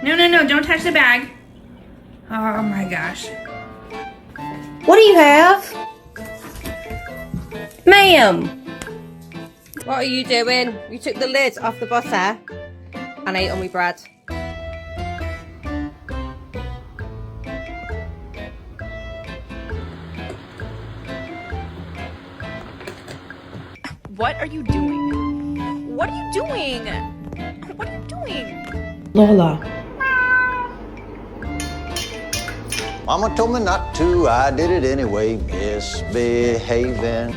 No, don't touch the bag. Oh my gosh. What do you have? Ma'am! What are you doing? You took the lid off the butter and ate on my bread. What are you doing? What are you doing? What are you doing? Lola. Mama told me not to, I did it anyway, misbehaving.